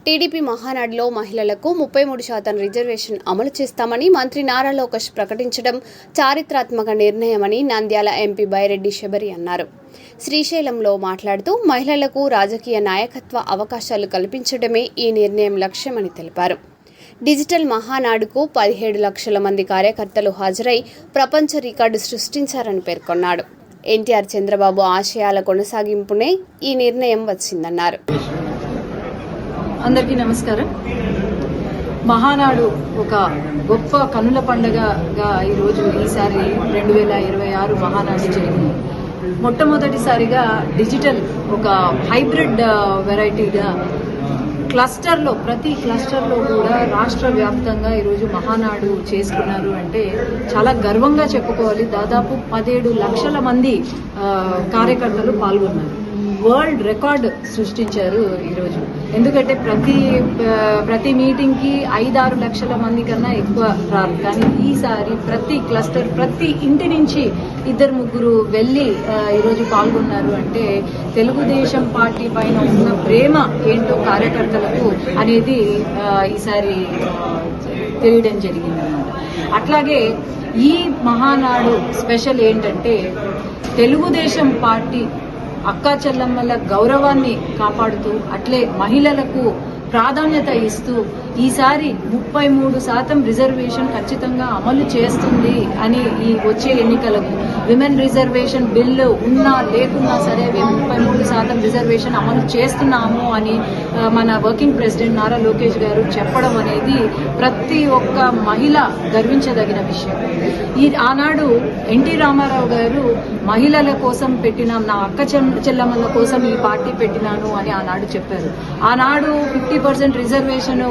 TDP మహానాడులో మహిళలకు 33% reservation అమలు చేస్తామని మంత్రి నారా లోకేష్ ప్రకటించడం చారిత్రాత్మక నిర్ణయమని నంద్యాల ఎంపీ బైరెడ్డి శబరి అన్నారు. శ్రీశైలంలో మాట్లాడుతూ మహిళలకు రాజకీయ నాయకత్వ అవకాశాలు కల్పించడమే ఈ నిర్ణయం లక్ష్యమని తెలిపారు. డిజిటల్ మహానాడుకు 17 లక్షల మంది కార్యకర్తలు హాజరై ప్రపంచ రికార్డు సృష్టించారని పేర్కొన్నాడు. ఎన్టీఆర్ చంద్రబాబు ఆశయాల కొనసాగింపునే ఈ నిర్ణయం వచ్చిందన్నారు. అందరికీ నమస్కారం. మహానాడు ఒక గొప్ప కనుల పండుగగా ఈసారి 2026 మహానాడు జరిగింది. మొట్టమొదటిసారిగా డిజిటల్ ఒక హైబ్రిడ్ వెరైటీగా ప్రతి క్లస్టర్లో కూడా రాష్ట్ర వ్యాప్తంగా ఈరోజు మహానాడు చేసుకున్నారు అంటే చాలా గర్వంగా చెప్పుకోవాలి. దాదాపు 17 లక్షల మంది కార్యకర్తలు పాల్గొన్నారు. వరల్డ్ రికార్డ్ సృష్టించారు ఈరోజు. ఎందుకంటే ప్రతి మీటింగ్కి 5-6 లక్షల మంది కన్నా ఎక్కువ రారు. కానీ ఈసారి ప్రతి క్లస్టర్, ప్రతి ఇంటి నుంచి 2-3 వెళ్ళి ఈరోజు పాల్గొన్నారు అంటే తెలుగుదేశం పార్టీ పైన ఉన్న ప్రేమ ఏంటో కార్యకర్తలకు అనేది ఈసారి తెలియడం జరిగిందన్నమాట. అట్లాగే ఈ మహానాడు స్పెషల్ ఏంటంటే తెలుగుదేశం పార్టీ అక్కా చెల్లమ్మల గౌరవాన్ని కాపాడుతూ అట్లే మహిళలకు ప్రాధాన్యత ఇస్తూ ఈసారి 33% రిజర్వేషన్ ఖచ్చితంగా అమలు చేస్తుంది అని ఈ వచ్చే ఎన్నికలకు విమెన్ రిజర్వేషన్ బిల్లు ఉన్నా లేకున్నా సరే 33% రిజర్వేషన్ అమలు చేస్తున్నాము అని మన వర్కింగ్ ప్రెసిడెంట్ నారా లోకేష్ గారు చెప్పడం అనేది ప్రతి ఒక్క మహిళ గర్వించదగిన విషయం. ఆనాడు ఎన్టీ రామారావు గారు మహిళల కోసం పెట్టిన, నా అక్క చెల్లమ్మల కోసం ఈ పార్టీ పెట్టినాను అని ఆనాడు చెప్పారు. ఆనాడు 50% రిజర్వేషన్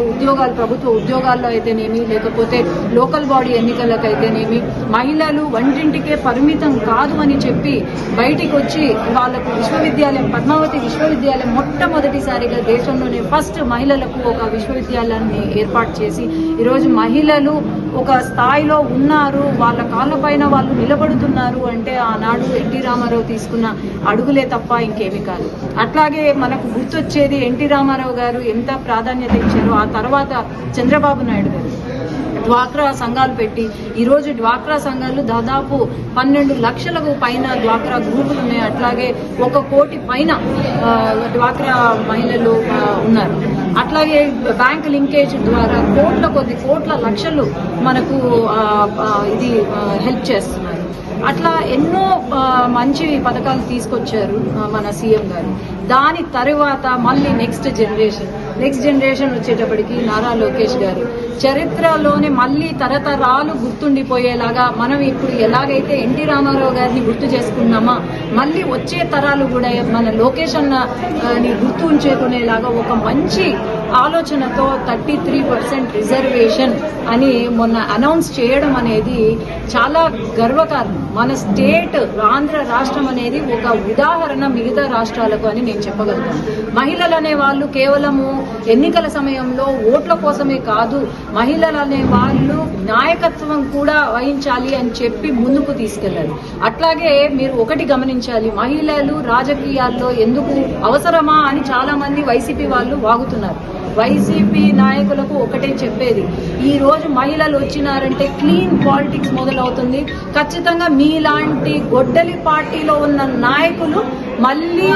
ప్రభుత్వ ఉద్యోగాల్లో అయితేనేమి, లేకపోతే లోకల్ బాడీ ఎన్నికలకైతేనేమి మహిళలు వంటింటికే పరిమితం కాదు అని చెప్పి బయటికి వచ్చి వాళ్లకు విశ్వవిద్యాలయం, పద్మావతి విశ్వవిద్యాలయం మొట్టమొదటిసారిగా దేశంలోనే ఫస్ట్ మహిళలకు ఒక విశ్వవిద్యాలయాన్ని ఏర్పాటు చేసి ఈరోజు మహిళలు ఒక స్థాయిలో ఉన్నారు, వాళ్ళ కాళ్ళపైన వాళ్ళు నిలబడుతున్నారు అంటే ఆనాడు ఎన్టీ రామారావు తీసుకున్న అడుగులే తప్ప ఇంకేమీ కాదు. అట్లాగే మనకు గుర్తొచ్చేది ఎన్టీ రామారావు గారు ఎంత ప్రాధాన్యత ఇచ్చారో ఆ తర్వాత చంద్రబాబు నాయుడు గారు డ్వాక్రా సంఘాలు పెట్టి ఈరోజు డ్వాక్రా సంఘాలు దాదాపు 12 లక్షలకు పైన డ్వాక్రా గ్రూపులు ఉన్నాయి. అట్లాగే 1 కోటి పైన డ్వాక్రా మహిళలు ఉన్నారు. అట్లాగే బ్యాంక్ లింకేజ్ ద్వారా కోట్ల లక్షలు మనకు ఇది హెల్ప్ చేస్తున్నారు. అట్లా ఎన్నో మంచి పథకాలు తీసుకొచ్చారు మన సీఎం గారు. దాని తర్వాత మళ్ళీ నెక్స్ట్ జనరేషన్ వచ్చేటప్పటికి నారా లోకేష్ గారు చరిత్రలోనే మళ్ళీ తరతరాలు గుర్తుండిపోయేలాగా మనం ఇప్పుడు ఎలాగైతే ఎన్టీ రామారావు గారిని గుర్తు చేసుకున్నామా మళ్ళీ వచ్చే తరాలు కూడా మన లోకేష్ అన్నని గుర్తు ఉంచుకునేలాగా ఒక మంచి ఆలోచనతో 33% రిజర్వేషన్ అని మొన్న అనౌన్స్ చేయడం అనేది చాలా గర్వకారణం. మన స్టేట్ ఆంధ్ర రాష్ట్రం అనేది ఒక ఉదాహరణ మిగతా రాష్ట్రాలకు అని నేను చెప్పగలుగుతాను. మహిళలు అనే వాళ్ళు కేవలము ఎన్నికల సమయంలో ఓట్ల కోసమే కాదు, మహిళలు అనే వాళ్ళు నాయకత్వం కూడా వహించాలి అని చెప్పి ముందుకు తీసుకెళ్లారు. అట్లాగే మీరు ఒకటి గమనించాలి, మహిళలు రాజకీయాల్లో ఎందుకు అవసరమా అని చాలా మంది వైసీపీ వాళ్ళు వాగుతున్నారు. వైసీపీ నాయకులకు ఒకటే చెప్పేది, ఈ రోజు మహిళలు వచ్చినారంటే క్లీన్ పాలిటిక్స్ మొదలవుతుంది. ఖచ్చితంగా మీలాంటి గొడ్డలి పార్టీలో ఉన్న నాయకులు మళ్ళీ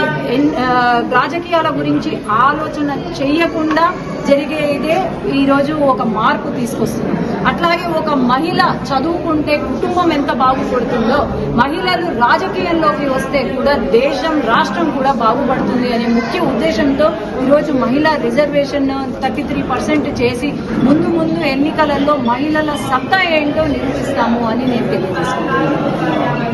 రాజకీయాల గురించి ఆలోచన చెయ్యకుండా జరిగేదే ఈరోజు ఒక మార్పు తీసుకొస్తుంది. అట్లాగే ఒక మహిళ చదువుకుంటే కుటుంబం ఎంత బాగుపడుతుందో మహిళలు రాజకీయంలోకి వస్తే కూడా దేశం, రాష్ట్రం కూడా బాగుపడుతుంది అనే ముఖ్య ఉద్దేశంతో ఈరోజు మహిళా రిజర్వేషన్ 33% చేసి ముందు ఎన్నికలలో మహిళల సత్తా ఏంటో నిరూపిస్తాము అని నేను తెలియజేసుకుంటున్నాను.